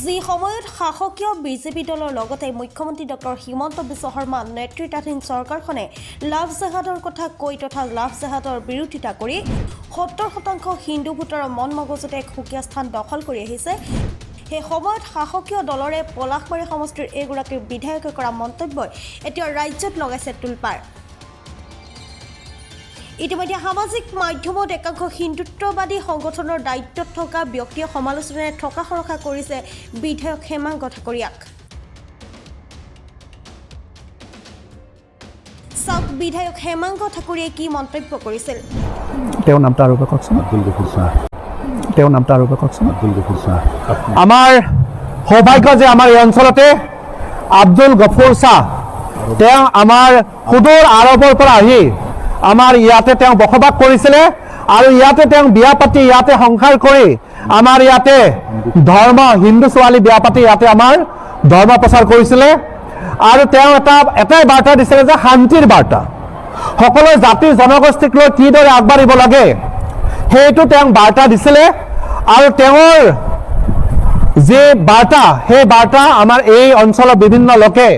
যি সময়ত শাসকীয় বিজেপি দলৰ লগতে মুখ্যমন্ত্ৰী ডক্টৰ হিমন্ত বিশ্ব শৰ্মা নেতৃত্বাধীন চৰকাৰখনে লাভ জেহাদৰ কথা কৈ তথা লাভ জেহাদৰ বিৰোধিতা কৰি 70% হিন্দু ভোটাৰৰ মন মগজুতে এক সুকীয়া স্থান দখল কৰি আহিছে সেই সময়ত শাসকীয় দলৰে পলাশবাৰী সমষ্টিৰ এগৰাকী বিধায়কে কৰা মন্তব্যই এতিয়া ৰাজ্যত লগাইছে তুলপাৰ ইতিমধ্যে সামাজিক মাধ্যমত একাংশ হিন্দুত্ববাদী সংগঠনৰ দায়িত্বত থকা ব্যক্তিয়ে সমালোচনাৰে থকা সৰখা কৰিছে বিধায়ক হেমাংগ ঠাকুৰীয়াক চাওক বিধায়ক হেমাংগ ঠাকুৰীয়াই কি মন্তব্য কৰিছিল তেওঁৰ নামটো আৰু কওকচোন তেওঁৰ নামটো আৰু কওকচোন আমাৰ সৌভাগ্য যে আমাৰ এই অঞ্চলতে আব্দুল গফুৰ শ্বাহ তেওঁ আমাৰ সুদূৰ আৰৱৰ পৰা আহি আমাৰ ইয়াতে তেওঁ বসবাস কৰিছিলে আৰু ইয়াতে তেওঁ বিয়া পাতি ইয়াতে সংসাৰ কৰি আমাৰ ইয়াতে ধৰ্ম হিন্দু ছোৱালী বিয়া পাতি ইয়াতে আমাৰ ধৰ্ম প্ৰচাৰ কৰিছিলে আৰু তেওঁ এটাই বাৰ্তা দিছিলে যে শান্তিৰ বাৰ্তা সকলো জাতি জনগোষ্ঠীক লৈ কিদৰে আগবাঢ়িব লাগে সেইটো তেওঁ বাৰ্তা দিছিলে আৰু তেওঁৰ যে বাৰ্তা সেই বাৰ্তা আমাৰ এই অঞ্চলৰ বিভিন্ন লোকে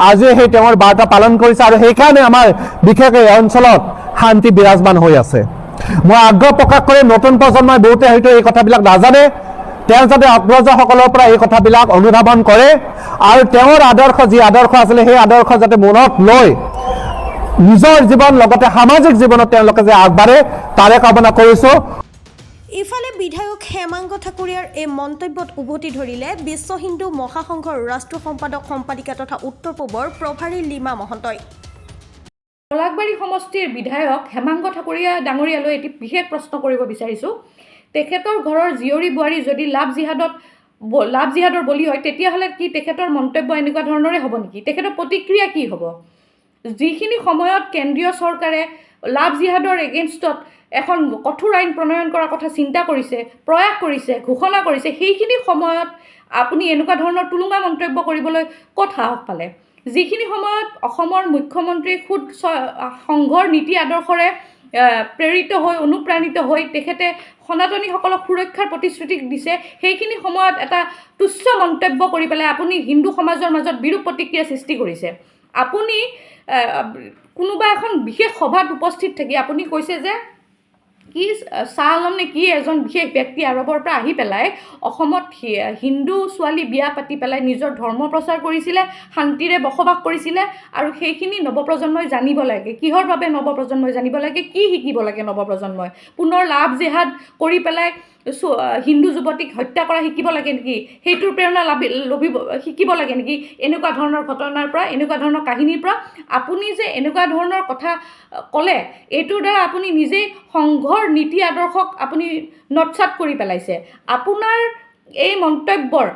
আজি সেই তেওঁৰ বাৰ্তা পালন কৰিছে আৰু সেইকাৰণে আমাৰ বিশেষকৈ এই অঞ্চলত শান্তি বিৰাজমান হৈ আছে মই আগ্ৰহ প্ৰকাশ কৰি নতুন প্ৰজন্মই বহুতে হয়তো এই কথাবিলাক নাজানে তেওঁ যাতে অগ্ৰজসকলৰ পৰা এই কথাবিলাক অনুধাৱন কৰে আৰু তেওঁৰ আদৰ্শ যি আদৰ্শ আছিলে সেই আদৰ্শ যাতে মনত লৈ নিজৰ জীৱন লগতে সামাজিক জীৱনত তেওঁলোকে যে আগবাঢ়ে তাৰে কামনা কৰিছোঁ ইফালে বিধায়ক হেমাংগ ঠাকুৰীয়াৰ এই মন্তব্যত উভতি ধৰিলে বিশ্ব হিন্দু মহাসংঘৰ ৰাষ্ট্ৰীয় সম্পাদিকা তথা উত্তৰ পূবৰ প্ৰভাৰী লিমা মহন্তই পলাশবাৰী সমষ্টিৰ বিধায়ক হেমাংগ ঠাকুৰীয়া ডাঙৰীয়ালৈ এটি বিশেষ প্ৰশ্ন কৰিব বিচাৰিছোঁ তেখেতৰ ঘৰৰ জীয়ৰী বোৱাৰী যদি লাভ জিহাদৰ বলি হয় তেতিয়াহ'লে কি তেখেতৰ মন্তব্য এনেকুৱা ধৰণৰে হ'ব নেকি তেখেতৰ প্ৰতিক্ৰিয়া কি হ'ব যিখিনি সময়ত কেন্দ্ৰীয় চৰকাৰে লাভ জিহাদৰ এগেইনষ্টত এখন কঠোৰ আইন প্ৰণয়ন কৰাৰ কথা চিন্তা কৰিছে প্ৰয়াস কৰিছে ঘোষণা কৰিছে সেইখিনি সময়ত আপুনি এনেকুৱা ধৰণৰ টুলুঙা মন্তব্য কৰিবলৈ ক'ত সাহস পালে যিখিনি সময়ত অসমৰ মুখ্যমন্ত্ৰী খুদ সংঘৰ নীতি আদৰ্শৰে প্ৰেৰিত হৈ অনুপ্ৰাণিত হৈ তেখেতে সনাতনীসকলক সুৰক্ষাৰ প্ৰতিশ্ৰুতি দিছে সেইখিনি সময়ত এটা তুচ্ছ মন্তব্য কৰি পেলাই আপুনি হিন্দু সমাজৰ মাজত বিৰূপ প্ৰতিক্ৰিয়া সৃষ্টি কৰিছে আপুনি কোনোবা এখন বিশেষ সভাত উপস্থিত থাকি আপুনি কৈছে যে কি চাহ আলম নে কি এজন বিশেষ ব্যক্তি আৰৱৰ পৰা আহি পেলাই অসমত হিন্দু ছোৱালী বিয়া পাতি পেলাই নিজৰ ধৰ্ম প্ৰচাৰ কৰিছিলে শান্তিৰে বসবাস কৰিছিলে আৰু সেইখিনি নৱপ্ৰজন্মই জানিব লাগে কিহৰ বাবে নৱপ্ৰজন্মই জানিব লাগে কি শিকিব লাগে নৱপ্ৰজন্মই পুনৰ লাভ জেহাদ কৰি পেলাই হিন্দু যুৱতীক হত্যা কৰা শিকিব লাগে নেকি সেইটোৰ প্ৰেৰণা শিকিব লাগে নেকি এনেকুৱা ধৰণৰ ঘটনাৰ পৰা এনেকুৱা ধৰণৰ কাহিনীৰ পৰা আপুনি যে এনেকুৱা ধৰণৰ কথা ক'লে এইটোৰ দ্বাৰা আপুনি নিজেই সংঘৰ নীতি আদৰ্শক আপুনি নৎসাত কৰি পেলাইছে আপোনাৰ এই মন্তব্যৰ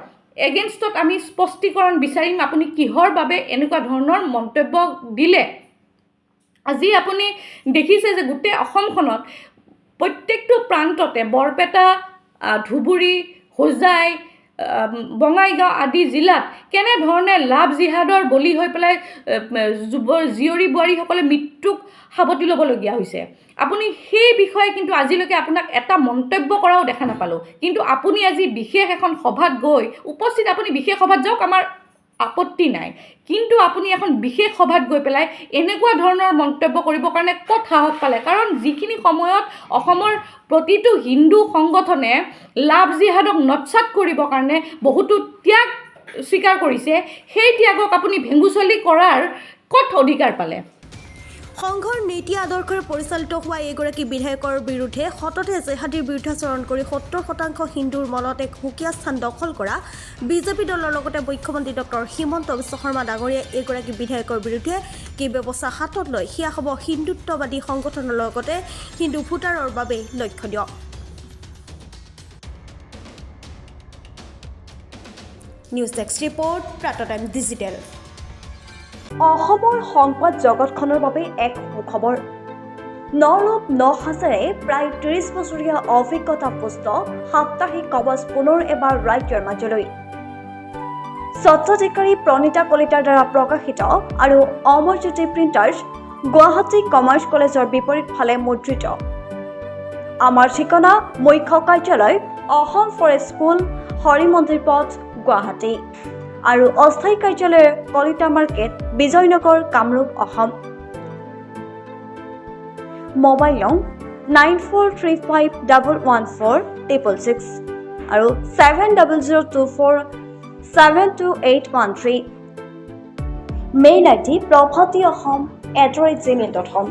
এগেইনষ্টত আমি স্পষ্টীকৰণ বিচাৰিম আপুনি কিহৰ বাবে এনেকুৱা ধৰণৰ মন্তব্য দিলে আজি আপুনি দেখিছে যে গোটেই অসমখনত প্ৰত্যেকটো প্ৰান্ততে বৰপেটা ধুবুৰী হোজাই বঙাইগাঁও আদি জিলাত কেনেধৰণে লাভ জিহাদৰ বলি হৈ পেলাই জীয়ৰী বোৱাৰীসকলে মৃত্যুক সাৱটি ল'বলগীয়া হৈছে আপুনি সেই বিষয়ে কিন্তু আজিলৈকে আপোনাক এটা মন্তব্য কৰাও দেখা নাপালোঁ কিন্তু আপুনি আজি বিশেষ এখন সভাত গৈ উপস্থিত আপুনি বিশেষ সভাত যাওক আমাৰ আপত্তি নাই কিন্তু আপুনি এখন বিশেষ সভাত গৈ পেলাই এনেকুৱা ধৰণৰ মন্তব্য কৰিবৰ কাৰণে ক'ত সাহস পালে কাৰণ যিখিনি সময়ত অসমৰ প্ৰতিটো হিন্দু সংগঠনে লাভ জিহাদক নৎসাত কৰিবৰ কাৰণে বহুতো ত্যাগ স্বীকাৰ কৰিছে সেই ত্যাগক আপুনি ভেঙুচলি কৰাৰ ক'ত অধিকাৰ পালে সংঘৰ নীতি আদৰ্শৰে পৰিচালিত হোৱা এগৰাকী বিধায়কৰ বিৰুদ্ধে সততে জেহাদীৰ বিৰুদ্ধাচৰণ কৰি 70% হিন্দুৰ মনত এক সুকীয়া স্থান দখল কৰা বিজেপি দলৰ লগতে মুখ্যমন্ত্ৰী ডক্টৰ হিমন্ত বিশ্ব শৰ্মা ডাঙৰীয়াই এগৰাকী বিধায়কৰ বিৰুদ্ধে কি ব্যৱস্থা হাতত লৈ সেয়া হ'ব হিন্দুত্ববাদী সংগঠনৰ লগতে হিন্দু ভোটাৰৰ বাবে লক্ষণীয় নিউজ ডেস্ক ৰিপৰ্ট প্ৰাতঃ টাইম ডিজিটেল অসমৰ সংবাদ জগতখনৰ বাবে এক সুখবৰ নৰূপ নহাজাৰে প্ৰায় 30 বছৰীয়া অভিজ্ঞতাপুষ্ট সাপ্তাহিক কবচ পুনৰ এবাৰ ৰাজ্যৰ মাজলৈ স্বচ্ছাধিকাৰী প্ৰণীতা কলিতাৰ দ্বাৰা প্ৰকাশিত আৰু অমৰজ্যোতি প্ৰিণ্টাৰ্ছ গুৱাহাটী কমাৰ্চ কলেজৰ বিপৰীত ফালে মুদ্ৰিত আমাৰ ঠিকনা মুখ্য কাৰ্যালয় অসম ফৰেষ্ট স্কুল হৰি মন্দিৰ পথ গুৱাহাটী আৰু অস্থায়ী কাৰ্যালয় কলিতা মাৰ্কেট বিজয়নগৰ কামৰূপ অসম মোবাইল নং 9435114666 আৰু 7024722813 মেইল আইডি prabhatiahom@gmail.com